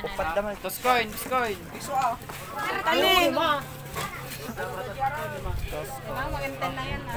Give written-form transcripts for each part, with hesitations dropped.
Upat naman. Tos coin. Piso ah. Taling! Maganda na yan ah.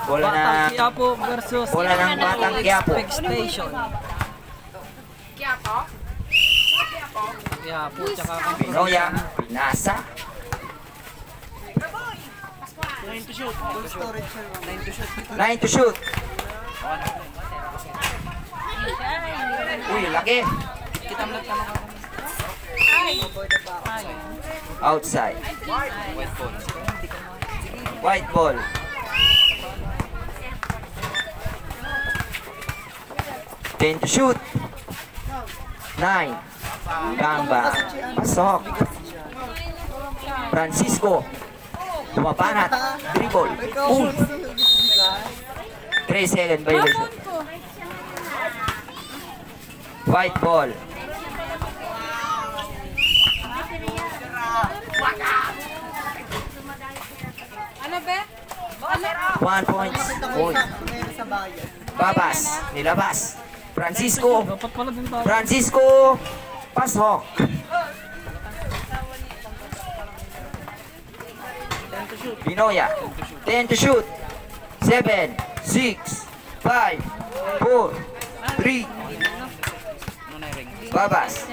Bola Batang na. Quiapo versus Bola ng Batang Quiapo. Station. Quiapo? Quiapo, tsaka Pinoya. Pinasa. 9 to shoot. 9 to shoot. Uy, laki. Kita mo lang tama ka. Outside. White ball. White ball. Ten to shoot. 9. Gamba. Pasok. Francisco. Tumapanat. Dribble. Boom. 3-second violation. White ball. Ano be? 1 point. Uy. Babas. Nilabas. Francisco. Dapat pala din tayo. Francisco. Pasok. Binoya. 10 to shoot. 7, 6, 5, 4, 3. Babas.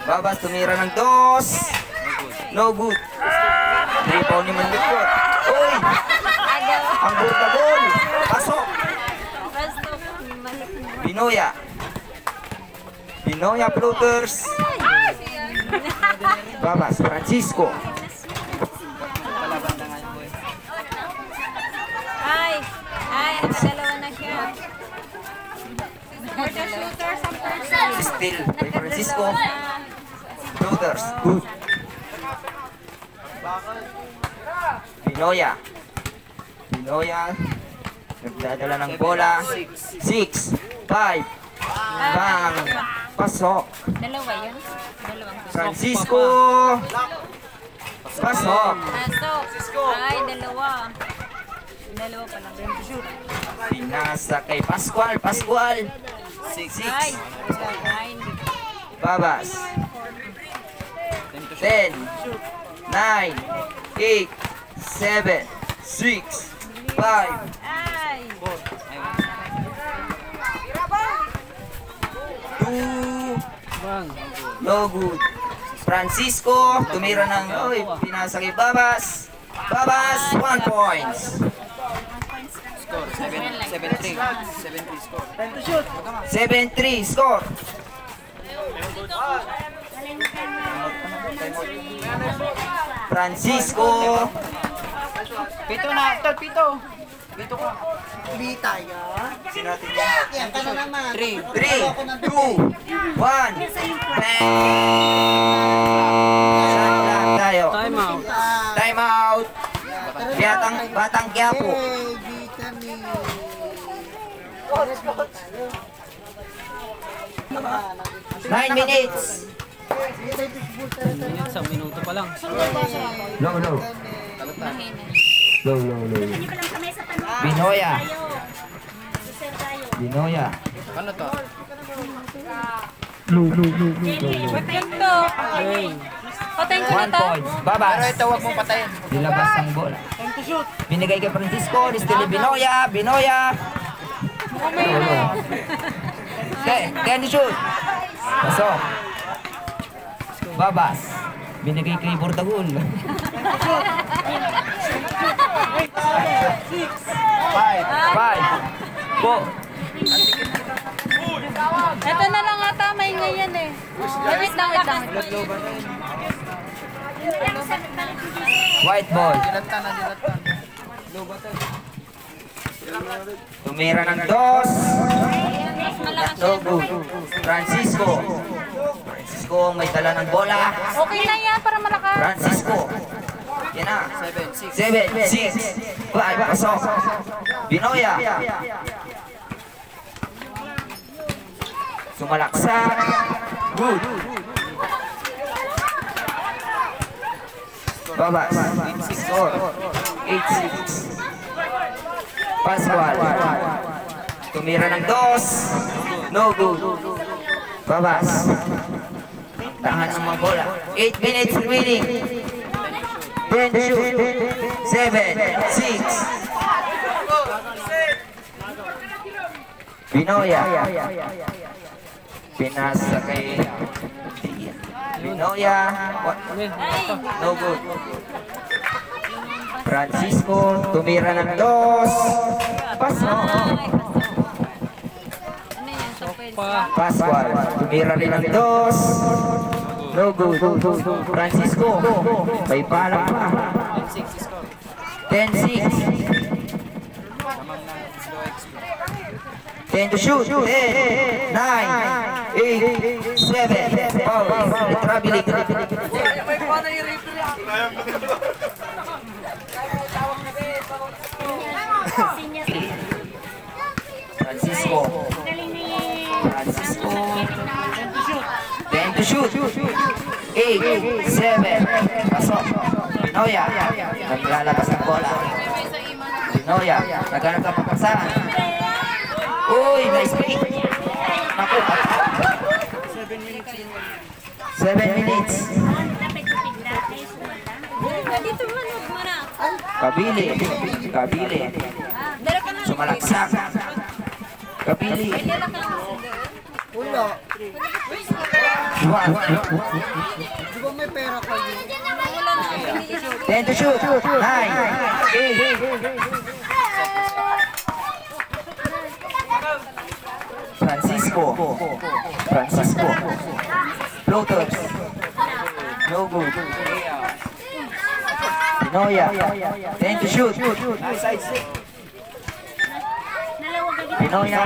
Babas tumira ng 2. No good. 3 pound ni Mandikot. Uy! Ang buta goal. Pasok. Binoya. Binoya floaters. Babas. Francisco. Ay, nakadalawa na siya. For the shooters ang person. Still by Francisco. Floaters. Good. Binoya. Binoya. Nagdadala ng bola. 6, 5. Bang. Pasok. Dalawa yun? Dalawang to. Francisco. Pasok. Pasok. Ay, dalawa. Dalawa pa lang. Pinasa kay Pascual. Pascual. 6. Ay, hindi. Babas. 10, 9, 8, 7, 6, 5. Ay. 2. Bang. No good. Francisco, tumira ng, pinasa kay Babas. Babas, 1 points. Score. 7-3. 7-3 score. 7-3 score. Francisco. Pito na. Pito. Pito ka. Sino natin yan? Yan ka na naman. 3, 2, 1. Bang! Shot lang tayo. Time out. Time out. Batang Quiapo. Di kami. 9 minutes. Isang minuto pa lang. Low. Mahina. Low. Binoya. Binoya. Ano to? Patayin to. Patayin ko na 1 to. point. Babas. Pero ito, wag mong patayin. Nilabas ang bola. Binigay kay Francisco. Distili Binoya. Binoya. Can shoot. Pasok. Babas. Binigay kay Bortagul. 5. Go. Ito na lang ata may ngayon eh. Wait lang. White ball. Dilata na. Tumira ng 2. No good. Francisco. Francisco may dala ng bola. Okay na yan para malakas. Francisco. Yan na. 7, 6, 5. Pasok. Binoya. Sumalaksak. Good. Babas. Score. 8-6. Pascual. Tumira ng dos. No good. Babas. Tahan ang mga bola. 8 minutes remaining. 10 to shoot. 7, 6. Binoya. Pinasa kay Binoya. No good. Francisco. Tumira ng dos. Paso. Ano yan? Sa pwede. Pascual. Tumira rin ng dos. No good. Francisco. May palang pa. 10-6. 10 to shoot. 10, 9, 8, 7. Foul. Traveling. Francisco. Francisco. 10 to shoot. 8, 7. Pasok. Binoya. Naglalabas ng bola. Binoya. Naghanap ng papasahan. Uy, nice pick. Naku. 7 minutes. Dito mo, muna. Kabili. Kabili. Dala ka na. Sumalaksak. Kabili. Wala. Wow. Di ba may pera ka yun? Wala na. 10 to shoot. 9, 8. Francisco. Francisco. Floaters. No good. Binoya. 10 to shoot. Binoya.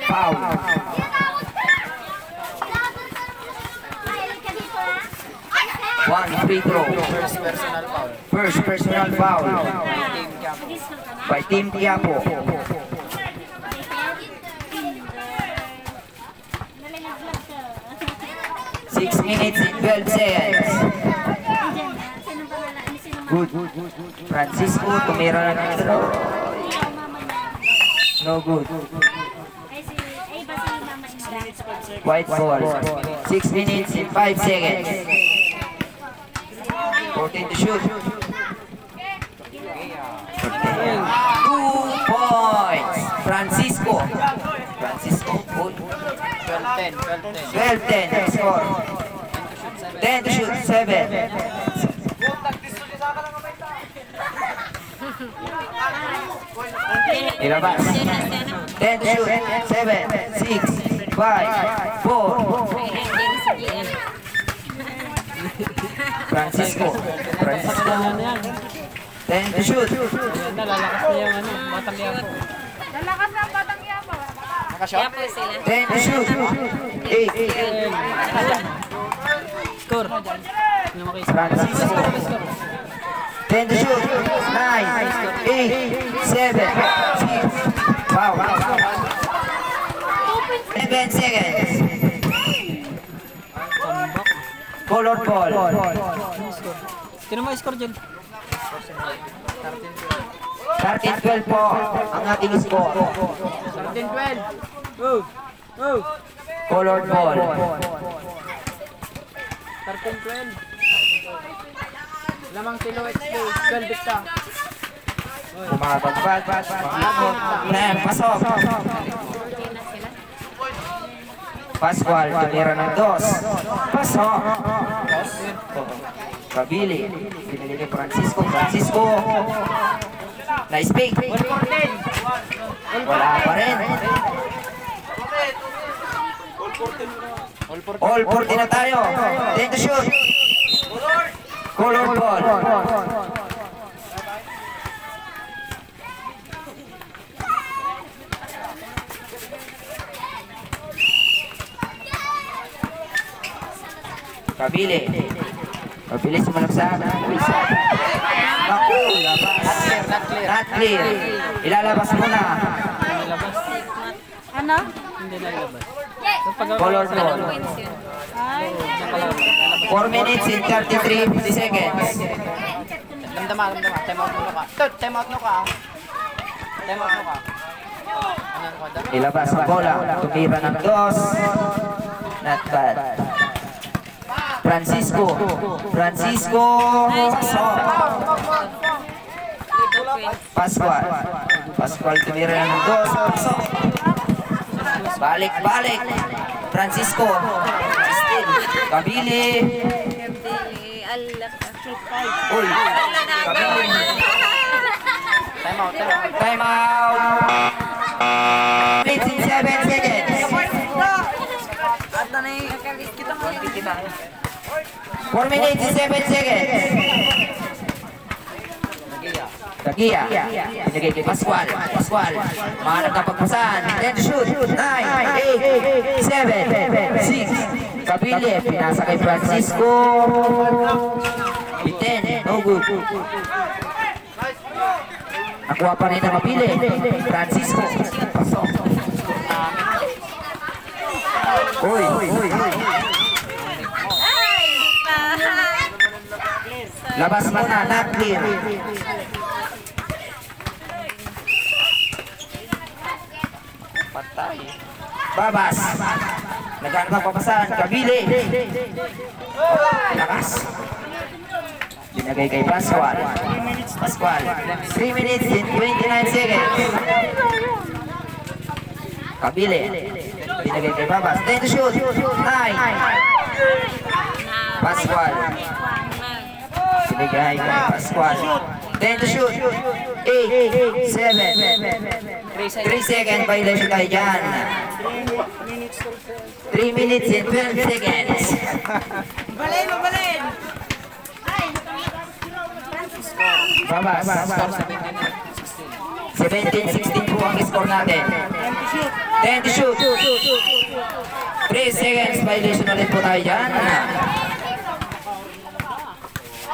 Foul. One free throw. First personal foul. First personal foul by Team Quiapo. 6 minutes and 12 seconds. Good. Francisco, tumira na ng throw. No good. White ball. 6 minutes and 5 seconds. 14 to shoot. 2 points. Francisco. Francisco. Good. 12-10 score. 10 to shoot. 7. Ilabas. 10 to shoot. 7, 6, 5, 4. Francisco. Francisco. 10 to shoot. Nalalakas na yung ano, batang yapo. Nakashot? 10 to shoot. 8. Score. Ano makisa? Francisco. 10 to shoot. 9, 8, 7, 6. Wow. 7 seconds. Colored ball. Sino mo score dyan? 13-12 po ang ating score. 13-12. Oh! Oh! Colored ball. 13-12. Lamang silhouette ko. 12 bita. Umabagpag. Plan, pasok. Pascual, tumira ng dos. Pasok. Kabili. Pinili ni Francisco. Francisco. Nice pick. Wala pa rin. All 40 na tayo. 10 to shoot. Color ball. Kabili. Kabili sumalaksak. Naku, labas. Not clear. Ilalabas muna. Ano? Hindi na ilabas. Color ball. Ay. 4 minutes and 33 seconds. Ramdama. Time out no ka. Time out no ka. Time out no ka. Ano ko daw? Ilabas ang bola. Tumira ng dos. Not bad. Francisco. Pasok. Pascual tumira ng dos. Pasok. Balik. Francisco. Still. Kabili. Allah. Uy. Kabili. Time out. 57 seconds. 4 minutes and 7 seconds. Tagia. Binigay kay Pascual. Mga nagkapagpasan. 10 to shoot. 9, 8, 7, 6. Kabili. Pinasa kay Francisco. 10. No good. Nakuha pa rin ang Kabili. Francisco. Pasok. Uy. Labas muna, not clear. Patay. Babas. Nagkaan pa papasan. Kabili. Lakas. Binagay kay Pascual. 3 minutes and 29 seconds. Kabili. Binagay kay Babas. 10 to shoot. 9. Pascual. Binigay kay Pascual. 10 to shoot. 8, 7. 3 second violation tayo dyan. 3 minutes and 12 seconds. Balin. Babas. 17-16 po ang score natin. 10 to shoot. 3 seconds violation ulit po tayo dyan.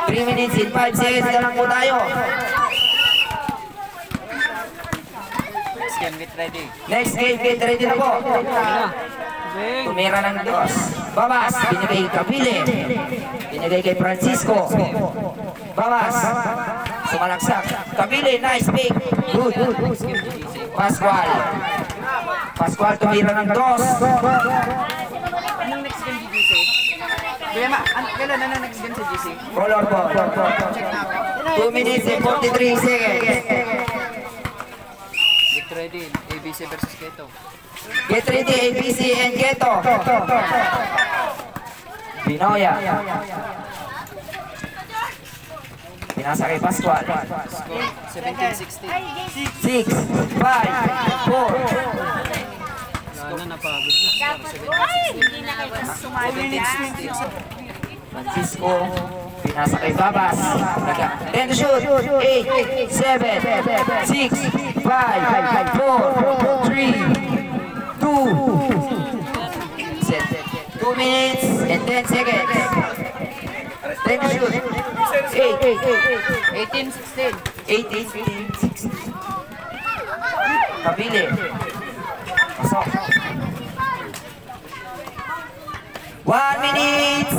3 minutes and 5 seconds na lang po tayo. Next game, get ready na po. Tumira ng dos. Babas, binigay kay Kabili. Binigay kay Francisco. Babas, sumalaksak. Kabili, nice pick. Good. Pascual, tumira ng dos. Anong next game sa GC? Bema, kailan na next game sa GC? Color po. 2 minutes and 43 seconds. Get ready, ABC versus Keto. Get ready, ABC and Keto. Binoya. Pinasa kay Pascual. 17-16. 6, 5, 4. Napagod na. Hindi na kayo sumali. Francisco. Pinasa kay Babas. 10 to shoot. 8, 7, 6, 5, 4, 3, 2. 2 minutes and 10 seconds. 10 to shoot. 18-16. 18, 16. Kabili. Pasok. 1 minute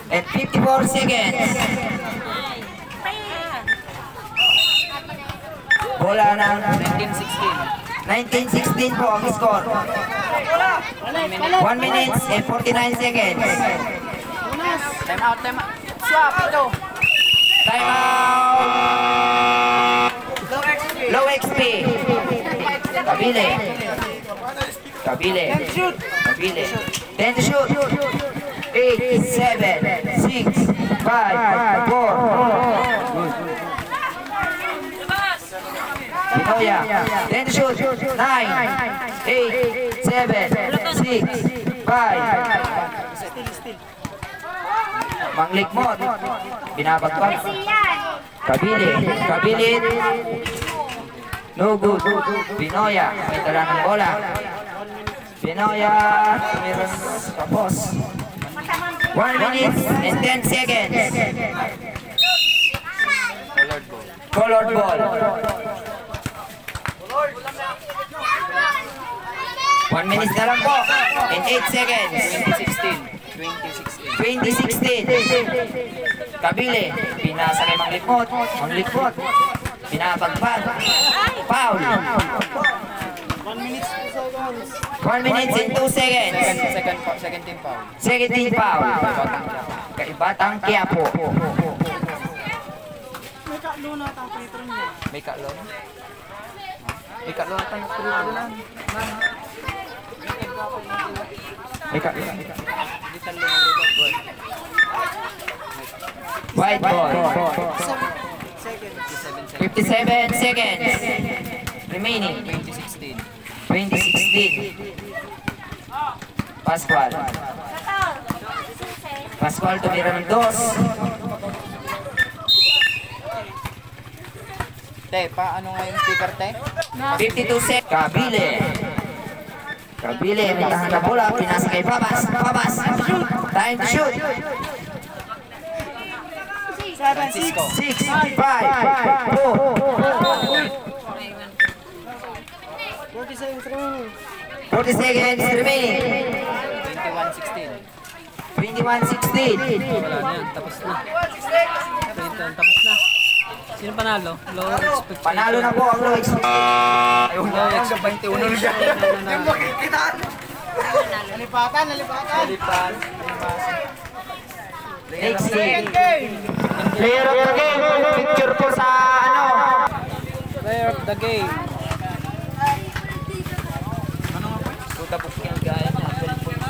and 54 seconds. Bola ng 19-16 po ang score. 1 minute and 49 seconds. Time out. Swap, ito. Time out. Low XP. Kabili. 10 to shoot. 8, 7, 6, 5, 4. Binoya. 10 to shoot. 9, 8, 7, 6, 5. Manglikmot. Binabagpag. Kabili. No good. Binoya. May tala ng bola. Binoya. Meron kapos. 1 minute and 10 seconds. Colored ball. 1 minute na lang po. And 8 seconds. 20-16. 2016. 2016. Kabile, pinasa kay Mang Likmot. Mang Likmot, pinapagpag. Foul. 1 minute 2 seconds. 1 minute and 2 seconds. Second team foul. Second team foul. Kay Batang Quiapo. May kaklo na tayo free niya. May kaklo? May kaklo na tayo free lang. May kaklo. White ball. 57 seconds. Remaining. 2016. Pascual. Pascual tumira ng 2. Te, paano nga yung speaker, te? 52 seconds. Kabile. Kabile, mintahan na bola. Pinasa kay Babas. Babas. Time to shoot. 7, 6. 6, 5, 4. 40 seconds remaining. 40 seconds remaining. 21-16. 21-16. Wala na yan. Tapos na. Tapos na. Sino panalo? Low expectation. Panalo na po ang low expectation. Low expectation. Nalipatan. Next game. Player of the game. Picture po sa ano. Player of the game.